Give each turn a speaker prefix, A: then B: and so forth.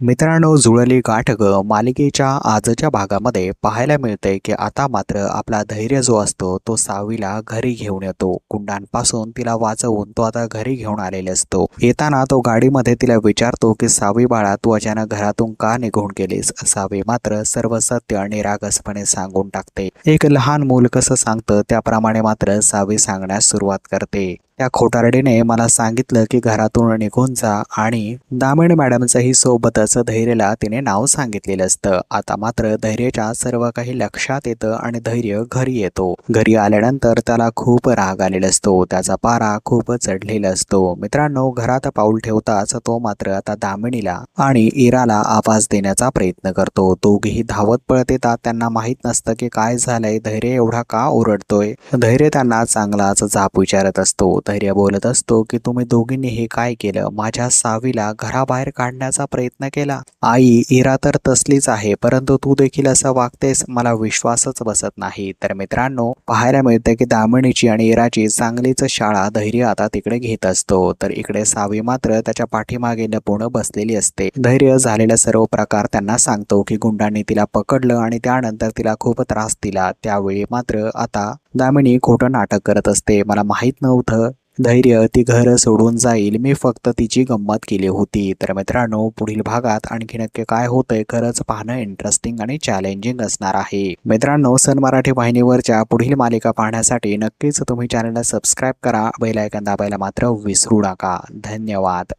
A: मित्रांनो, जुळली गाठ मालिकेच्या आजच्या भागामध्ये पाहायला मिळते की आता मात्र आपला धैर्य जो असतो तो सावीला घरी घेऊन येतो. गुंडांपासून तिला वाचवून तो आता घरी घेऊन आलेला असतो. येताना तो गाडीमध्ये तिला विचारतो की सावी बाळा, तू अचानक घरातून का निघून गेलीस? सावी मात्र सर्व सत्य निरागसपणे सांगून टाकते. एक लहान मूल कसं सांगतं त्याप्रमाणे मात्र सावी सांगण्यास सुरुवात करते. त्या खोटारडीने मला सांगितलं की घरातून निघून जा आणि दामिनी मॅडमचंही सोबतच धैर्यला तिने नाव सांगितलेलं असतं. आता मात्र धैर्यच्या सर्व काही लक्षात येतं आणि धैर्य घरी येतो. घरी आल्यानंतर त्याला खूप राग आलेला असतो. त्याचा पारा खूप चढलेला असतो. मित्रांनो, घरात पाऊल ठेवताच तो मात्र आता दामिनीला आणि इराला आवाज देण्याचा प्रयत्न करतो. दोघेही धावत पळत येतात. त्यांना माहित नसतं की काय झालंय, धैर्य एवढा का ओरडतोय. धैर्य त्यांना चांगलाच जाब विचारत असतो. धैर्य बोलत असतो की तुम्ही दोघींनी हे काय केलं? माझ्या सावीला घराबाहेर काढण्याचा प्रयत्न केला. आई, इरा तर तसलीच आहे, परंतु तू देखील असं वागतेस, मला विश्वासच बसत नाही. तर मित्रांनो, पाहायला मिळतं की दामिनीची आणि इराची चांगलीच शाळा धैर्य आता तिकडे घेत असतो. तर इकडे सावी मात्र त्याच्या पाठीमागे लपून बसलेली असते. धैर्य झालेला सर्व प्रकार त्यांना सांगतो की गुंडांनी तिला पकडलं आणि त्यानंतर तिला खूप त्रास दिला. त्यावेळी मात्र आता दामिनी खोटं नाटक करत असते. मला माहित नव्हतं धैर्य ती घर सोडून जाईल, मी फक्त तिची गंमत केली होती. तर मित्रांनो, पुढील भागात आणखी नक्की काय होतंय खरंच पाहणं इंटरेस्टिंग आणि चॅलेंजिंग असणार आहे. मित्रांनो, सन मराठी वाहिनीवरच्या पुढील मालिका पाहण्यासाठी नक्कीच तुम्ही चॅनलला सबस्क्राईब करा. बेल आयकॉन दाबायला मात्र विसरू नका. धन्यवाद.